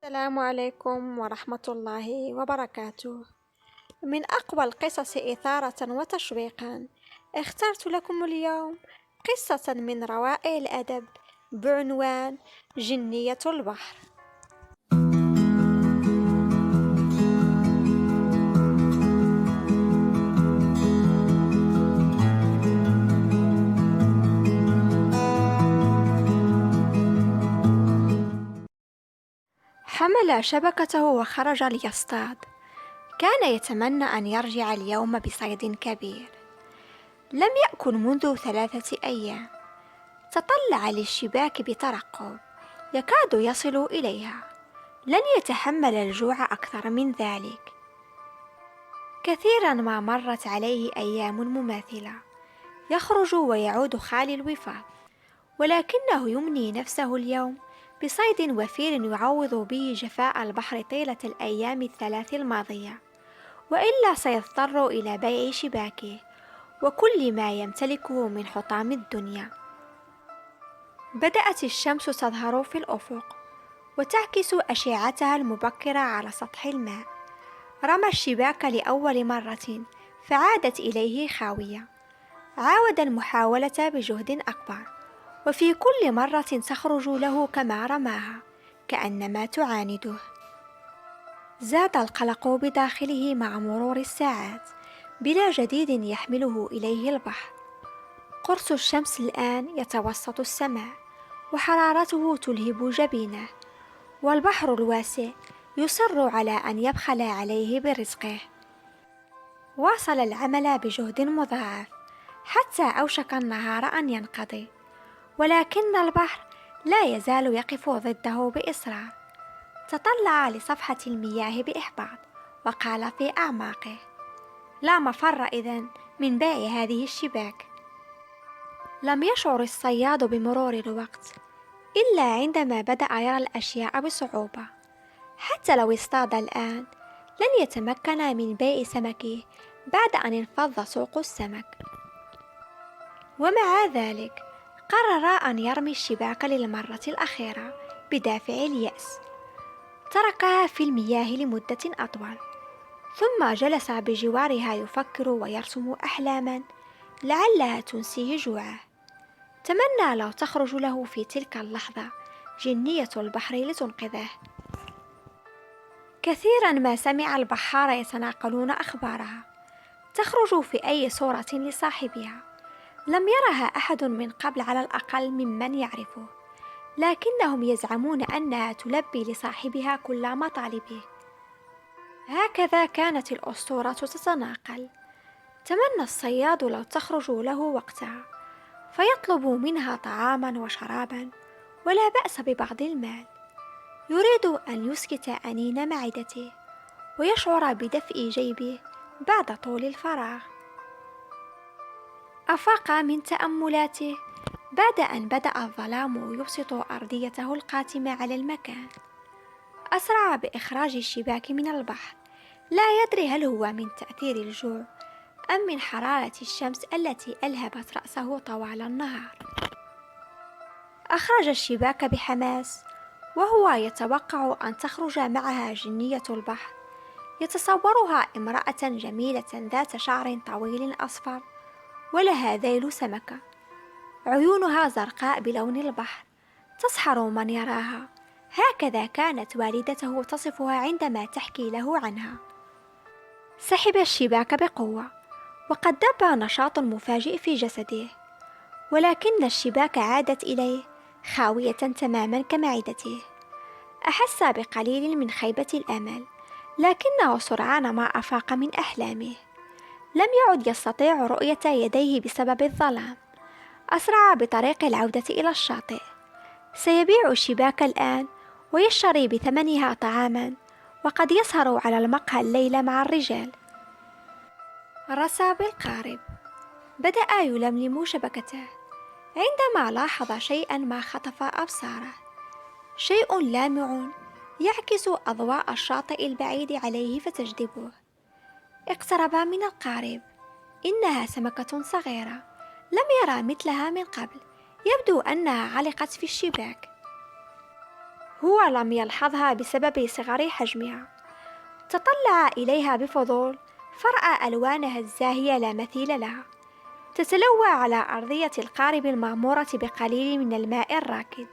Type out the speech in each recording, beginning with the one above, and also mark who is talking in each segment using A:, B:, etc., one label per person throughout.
A: السلام عليكم ورحمة الله وبركاته. من أقوى القصص إثارة وتشويقا اخترت لكم اليوم قصة من روائع الأدب بعنوان جنية البحر. حمل شبكته وخرج ليصطاد. كان يتمنى أن يرجع اليوم بصيد كبير. لم يأكل منذ 3 أيام. تطلع للشباك بترقب، يكاد يصل إليها. لن يتحمل الجوع أكثر من ذلك. كثيرا ما مرت عليه أيام مماثلة، يخرج ويعود خالي الوفاض، ولكنه يمني نفسه اليوم بصيد وفير يعوض به جفاء البحر طيلة الأيام ال3 الماضية، وإلا سيضطر إلى بيع شباكه وكل ما يمتلكه من حطام الدنيا. بدأت الشمس تظهر في الأفق وتعكس أشعتها المبكرة على سطح الماء. رمى الشباك لأول مرة فعادت إليه خاوية. عاود المحاولة بجهد أكبر، وفي كل مرة تخرج له كما رماها، كأنما تعانده. زاد القلق بداخله مع مرور الساعات، بلا جديد يحمله إليه البحر. قرص الشمس الآن يتوسط السماء، وحرارته تلهب جبينه، والبحر الواسع يصر على أن يبخل عليه برزقه. واصل العمل بجهد مضاعف حتى أوشك النهار أن ينقضي، ولكن البحر لا يزال يقف ضده بإصرار. تطلع لصفحة المياه بإحباط وقال في أعماقه: لا مفر إذن من بيع هذه الشباك. لم يشعر الصياد بمرور الوقت إلا عندما بدأ يرى الأشياء بصعوبة. حتى لو اصطاد الآن لن يتمكن من بيع سمكه بعد أن انفض سوق السمك. ومع ذلك قرر أن يرمي الشباك للمرة الأخيرة بدافع اليأس. تركها في المياه لمدة أطول، ثم جلس بجوارها يفكر ويرسم أحلاما لعلها تنسيه جوعه. تمنى لو تخرج له في تلك اللحظة جنية البحر لتنقذه. كثيرا ما سمع البحار يتناقلون أخبارها، تخرج في أي صورة لصاحبها. لم يرها أحد من قبل على الأقل ممن يعرفه، لكنهم يزعمون أنها تلبي لصاحبها كل مطالبه. هكذا كانت الأسطورة تتناقل. تمنى الصياد لو تخرج له وقتها، فيطلب منها طعاما وشرابا ولا بأس ببعض المال. يريد أن يسكت أنين معدته ويشعر بدفء جيبه بعد طول الفراغ. أفاق من تأملاته بعد أن بدأ الظلام يبسط أرضيته القاتمة على المكان. أسرع بإخراج الشباك من البحر، لا يدري هل هو من تأثير الجوع أم من حرارة الشمس التي ألهبت رأسه طوال النهار. أخرج الشباك بحماس وهو يتوقع أن تخرج معها جنية البحر. يتصورها امرأة جميلة ذات شعر طويل أصفر، ولها ذيل سمكة، عيونها زرقاء بلون البحر، تسحر من يراها. هكذا كانت والدته تصفها عندما تحكي له عنها. سحب الشباك بقوة، وقد دب نشاط مفاجئ في جسده، ولكن الشباك عادت إليه خاوية تماما كمعدته. أحس بقليل من خيبة الأمل، لكنه سرعان ما أفاق من أحلامه. لم يعد يستطيع رؤية يديه بسبب الظلام. أسرع بطريق العودة إلى الشاطئ. سيبيع الشباك الآن ويشتري بثمنها طعاما، وقد يسهر على المقهى الليلة مع الرجال. رسى بالقارب. بدأ يلملم شبكته عندما لاحظ شيئا ما خطف أبصاره. شيء لامع يعكس أضواء الشاطئ البعيد عليه فتجذبه. اقترب من القارب. إنها سمكة صغيرة لم يرى مثلها من قبل، يبدو أنها علقت في الشباك. هو لم يلحظها بسبب صغر حجمها. تطلع إليها بفضول فرأى ألوانها الزاهية لا مثيل لها، تتلوى على أرضية القارب المغمورة بقليل من الماء الراكد،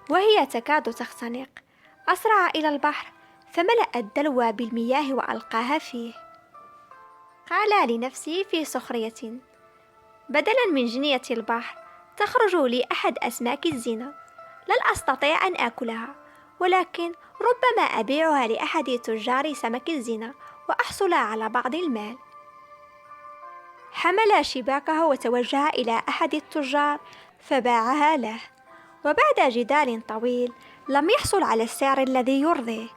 A: وهي تكاد تختنق. أسرع إلى البحر فملأ الدلو بالمياه وألقاها فيه. قال لنفسه في سخرية: بدلا من جنية البحر تخرج لي أحد أسماك الزنا. لن أستطيع أن آكلها، ولكن ربما أبيعها لأحد تجار سمك الزنا وأحصل على بعض المال. حمل شباكه وتوجه إلى أحد التجار فباعها له، وبعد جدال طويل لم يحصل على السعر الذي يرضيه،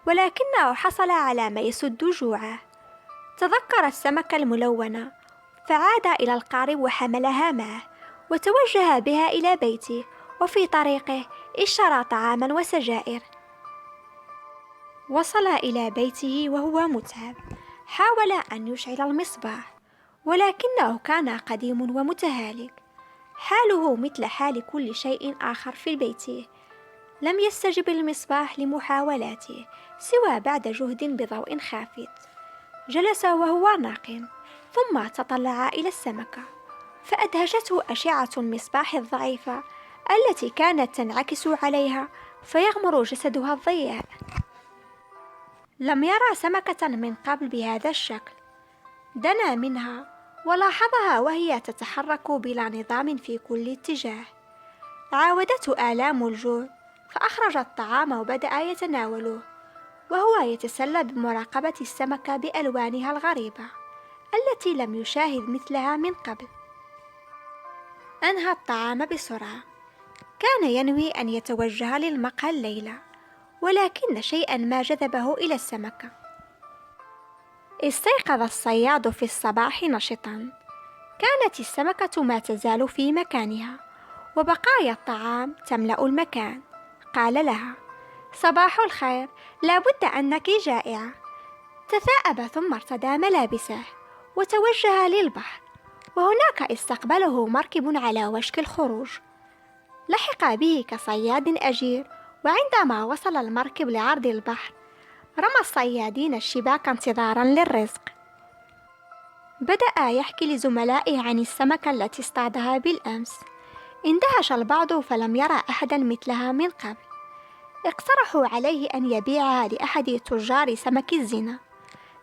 A: ولكنه حصل على ما يسد جوعه. تذكر السمكة الملونة فعاد إلى القارب وحملها معه وتوجه بها إلى بيته، وفي طريقه اشترى طعاما وسجائر. وصل إلى بيته وهو متعب. حاول أن يشعل المصباح، ولكنه كان قديم ومتهالك، حاله مثل حال كل شيء آخر في بيته. لم يستجب المصباح لمحاولاته سوى بعد جهد بضوء خافت. جلس وهو ناقم، ثم تطلع إلى السمكة، فأدهشته أشعة المصباح الضعيفة التي كانت تنعكس عليها فيغمر جسدها الضياء. لم يرى سمكة من قبل بهذا الشكل. دنا منها ولاحظها وهي تتحرك بلا نظام في كل اتجاه. عاودته آلام الجوع، فأخرج الطعام وبدأ يتناوله، وهو يتسلى بمراقبة السمكة بألوانها الغريبة التي لم يشاهد مثلها من قبل. أنهى الطعام بسرعة. كان ينوي أن يتوجه للمقهى الليلة، ولكن شيئا ما جذبه إلى السمكة. استيقظ الصياد في الصباح نشطا. كانت السمكة ما تزال في مكانها، وبقايا الطعام تملأ المكان. قال لها: صباح الخير، لابد أنك جائعة. تثاءب ثم ارتدى ملابسه وتوجه للبحر، وهناك استقبله مركب على وشك الخروج. لحق به كصياد أجير، وعندما وصل المركب لعرض البحر رمى الصيادين الشباك انتظارا للرزق. بدأ يحكي لزملائه عن السمكة التي اصطادها بالأمس. اندهش البعض فلم يرى أحدا مثلها من قبل. اقترحوا عليه أن يبيعها لأحد تجار سمك الزنا،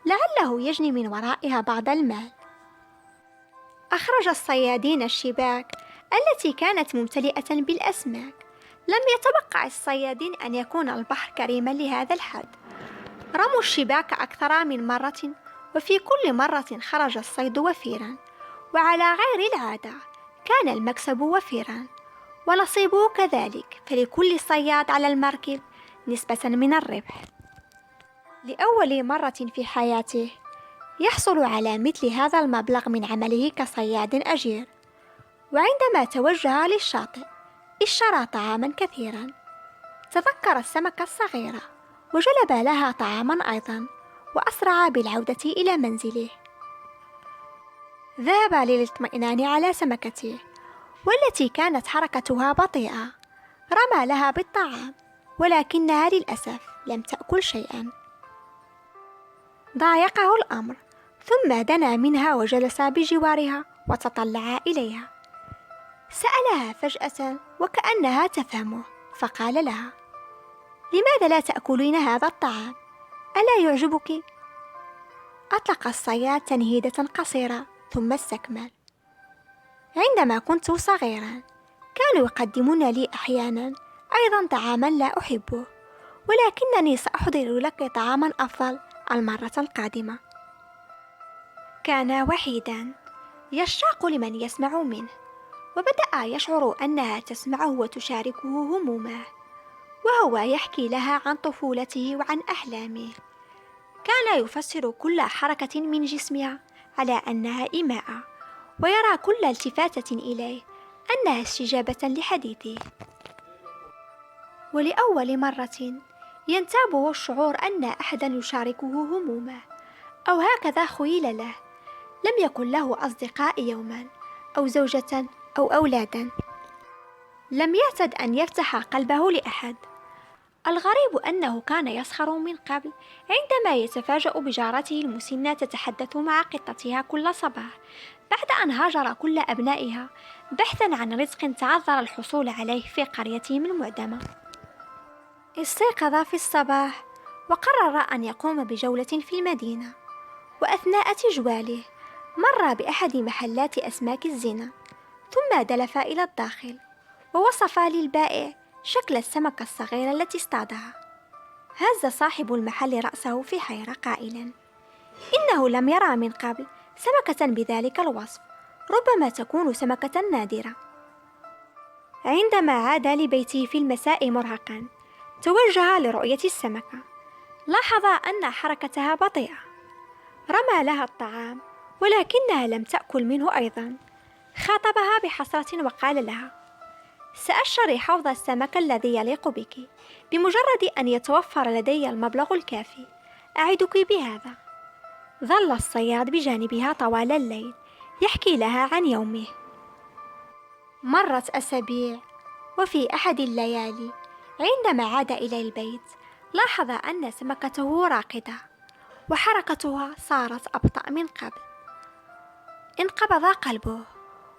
A: لعله يجني من ورائها بعض المال. أخرج الصيادين الشباك التي كانت ممتلئة بالأسماك. لم يتوقع الصيادين أن يكون البحر كريما لهذا الحد. رموا الشباك أكثر من مرة، وفي كل مرة خرج الصيد وفيرا، وعلى غير العادة كان المكسب وفيرا، ونصيبه كذلك، فلكل صياد على المركب نسبة من الربح. لأول مرة في حياته يحصل على مثل هذا المبلغ من عمله كصياد أجير. وعندما توجه للشاطئ اشترى طعاما كثيرا. تذكر السمكة الصغيرة وجلب لها طعاما أيضا، وأسرع بالعودة إلى منزله. ذهب للاطمئنان على سمكته، والتي كانت حركتها بطيئة. رمى لها بالطعام، ولكنها للأسف لم تأكل شيئا. ضايقه الأمر، ثم دنا منها وجلس بجوارها وتطلع إليها. سألها فجأة وكأنها تفهمه، فقال لها: لماذا لا تأكلين هذا الطعام؟ ألا يعجبك؟ أطلق الصياد تنهيدة قصيرة ثم استكمل: عندما كنت صغيرا كانوا يقدمون لي أحيانا أيضا طعاما لا أحبه، ولكنني سأحضر لك طعاما أفضل المرة القادمة. كان وحيدا يشتاق لمن يسمع منه، وبدأ يشعر أنها تسمعه وتشاركه همومه، وهو يحكي لها عن طفولته وعن أحلامه. كان يفسر كل حركة من جسمها على أنها إيماءة، ويرى كل التفاتة إليه أنها استجابة لحديثه. ولأول مرة ينتابه الشعور أن أحدا يشاركه همومه، أو هكذا خيل له. لم يكن له أصدقاء يوما، أو زوجة، أو أولادا. لم يعتد أن يفتح قلبه لأحد. الغريب أنه كان يسخر من قبل عندما يتفاجأ بجارته المسنة تتحدث مع قطتها كل صباح بعد أن هاجر كل أبنائها بحثا عن رزق تعذر الحصول عليه في قريتهم المعدمة. استيقظ في الصباح وقرر أن يقوم بجولة في المدينة، وأثناء تجواله مر بأحد محلات أسماك الزنا، ثم دلف إلى الداخل ووصف للبائع شكل السمكة الصغيرة التي اصطادها. هز صاحب المحل رأسه في حيرة قائلا: إنه لم يرى من قبل سمكة بذلك الوصف، ربما تكون سمكة نادرة. عندما عاد لبيته في المساء مرهقا توجه لرؤية السمكة. لاحظ أن حركتها بطيئة. رمى لها الطعام ولكنها لم تأكل منه أيضا. خاطبها بحسرة وقال لها: سأشتري حوض السمك الذي يليق بك بمجرد أن يتوفر لدي المبلغ الكافي، أعدك بهذا. ظل الصياد بجانبها طوال الليل يحكي لها عن يومه. مرت أسابيع، وفي أحد الليالي عندما عاد إلى البيت لاحظ أن سمكته راقدة وحركتها صارت أبطأ من قبل. انقبض قلبه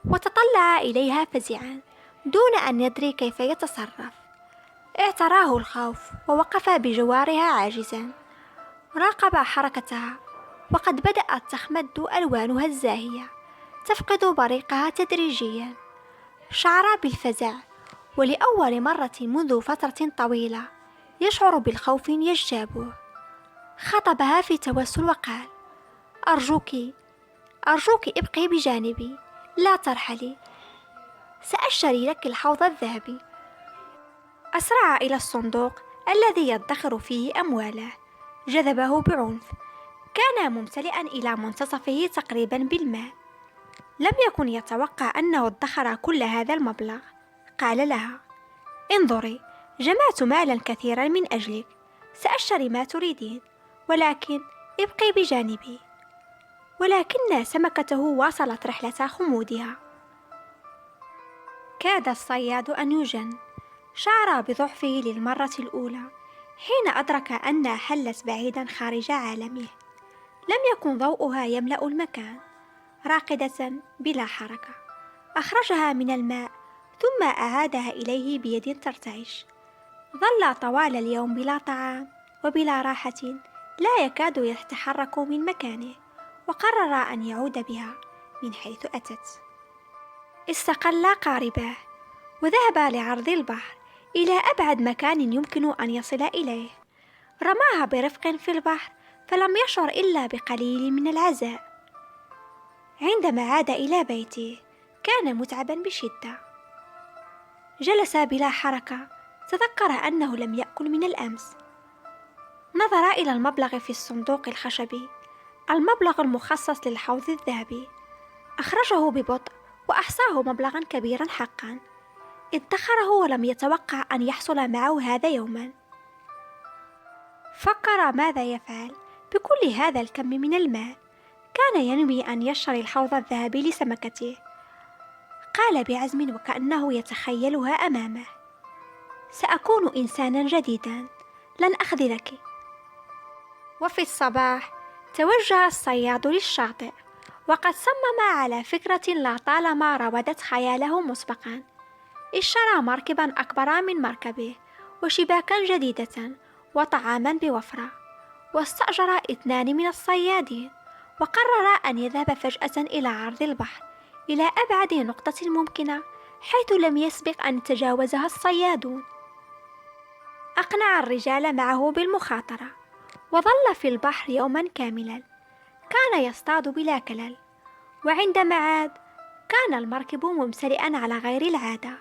A: وتطلع إليها فزعا دون أن يدري كيف يتصرف. اعتراه الخوف ووقف بجوارها عاجزا. راقب حركتها وقد بدأت تخمد ألوانها الزاهية تفقد بريقها تدريجيا. شعر بالفزع، ولأول مرة منذ فترة طويلة يشعر بالخوف يجتابه. خطبها في توسل وقال: أرجوك ابقي بجانبي، لا ترحلي، سأشتري لك الحوض الذهبي. أسرع إلى الصندوق الذي يدخر فيه أمواله. جذبه بعنف. كان ممتلئا إلى منتصفه تقريبا بالماء. لم يكن يتوقع أنه ادخر كل هذا المبلغ. قال لها: انظري، جمعت مالا كثيرا من أجلك، سأشتري ما تريدين، ولكن ابقي بجانبي. ولكن سمكته واصلت رحلة خمودها. كاد الصياد أن يجن. شعر بضعفه للمرة الأولى حين أدرك أنها حلت بعيدا خارج عالمه. لم يكن ضوءها يملأ المكان. راقدة بلا حركة. أخرجها من الماء ثم أعادها إليه بيد ترتعش. ظل طوال اليوم بلا طعام وبلا راحة، لا يكاد يتحرك من مكانه، وقرر أن يعود بها من حيث أتت. استقل قاربه وذهب لعرض البحر إلى أبعد مكان يمكن أن يصل إليه. رماها برفق في البحر فلم يشعر إلا بقليل من العزاء. عندما عاد إلى بيته كان متعبا بشدة. جلس بلا حركة. تذكر أنه لم يأكل من الأمس. نظر إلى المبلغ في الصندوق الخشبي، المبلغ المخصص للحوض الذهبي. أخرجه ببطء وأحصاه مبلغا كبيرا حقا. ادخره ولم يتوقع أن يحصل معه هذا يوما. فكر ماذا يفعل بكل هذا الكم من الماء. كان ينوي أن يشتري الحوض الذهبي لسمكته. قال بعزم وكأنه يتخيلها أمامه: سأكون إنسانا جديدا، لن أخذلك. وفي الصباح توجه الصياد للشاطئ، وقد صمم على فكرة لطالما راودت خياله مسبقا. اشترى مركبا أكبر من مركبه، وشباكا جديدة، وطعاما بوفرة، واستأجر 2 من الصيادين، وقرر أن يذهب فجأة إلى عرض البحر، إلى أبعد نقطة ممكنة حيث لم يسبق أن يتجاوزها الصيادون. أقنع الرجال معه بالمخاطرة، وظل في البحر يوما كاملا. كان يصطاد بلا كلل، وعندما عاد كان المركب ممتلئا على غير العادة.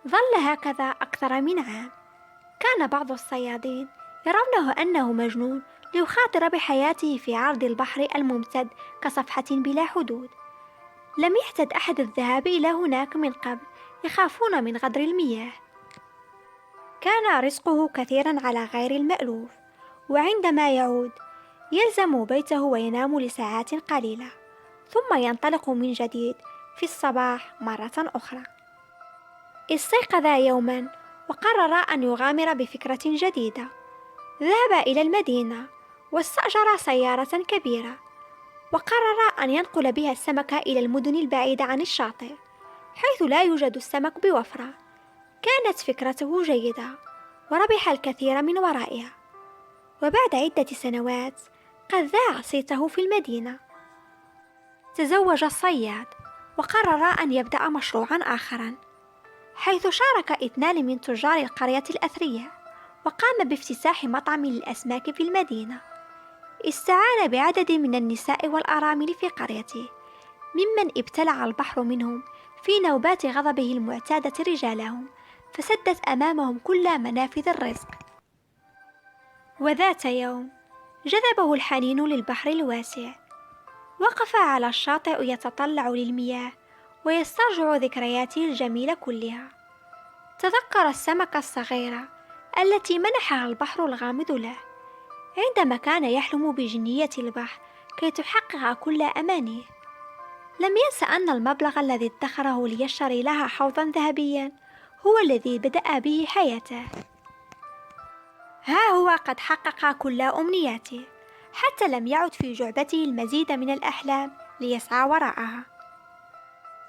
A: ظل هكذا أكثر من عام. كان بعض الصيادين يرونه أنه مجنون ليخاطر بحياته في عرض البحر الممتد كصفحة بلا حدود. لم يحتد أحد الذهاب إلى هناك من قبل، يخافون من غدر المياه. كان رزقه كثيرا على غير المألوف، وعندما يعود يلزم بيته وينام لساعات قليلة، ثم ينطلق من جديد في الصباح مرة أخرى. استيقظ يوما وقرر أن يغامر بفكرة جديدة. ذهب إلى المدينة واستأجر سيارة كبيرة، وقرر أن ينقل بها السمك إلى المدن البعيدة عن الشاطئ حيث لا يوجد السمك بوفرة. كانت فكرته جيدة وربح الكثير من ورائها. وبعد عدة سنوات قد ذاع صيته في المدينة. تزوج الصياد وقرر أن يبدأ مشروعا آخرا، حيث شارك 2 من تجار القرية الأثرياء وقام بافتتاح مطعم للأسماك في المدينة. استعان بعدد من النساء والأرامل في قريته ممن ابتلع البحر منهم في نوبات غضبه المعتادة رجالهم، فسدت أمامهم كل منافذ الرزق. وذات يوم جذبه الحنين للبحر الواسع. وقف على الشاطئ يتطلع للمياه ويسترجع ذكرياته الجميلة كلها. تذكر السمكة الصغيرة التي منحها البحر الغامض له عندما كان يحلم بجنية البحر كي تحقق كل أمانيه. لم ينس أن المبلغ الذي ادخره ليشتري لها حوضا ذهبيا هو الذي بدأ به حياته. ها هو قد حقق كل أمنياته، حتى لم يعد في جعبته المزيد من الأحلام ليسعى وراءها.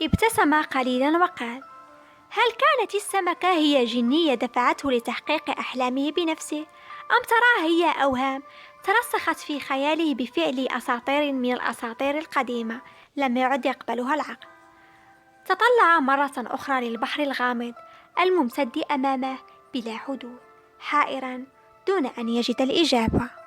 A: ابتسم قليلا وقال: هل كانت السمكة هي جنية دفعته لتحقيق أحلامه بنفسه، أم تراه هي أوهام ترسخت في خياله بفعل أساطير من الأساطير القديمة لم يعد يقبلها العقل؟ تطلع مرة أخرى للبحر الغامض الممتد أمامه بلا حدود، حائرا دون أن يجد الإجابة.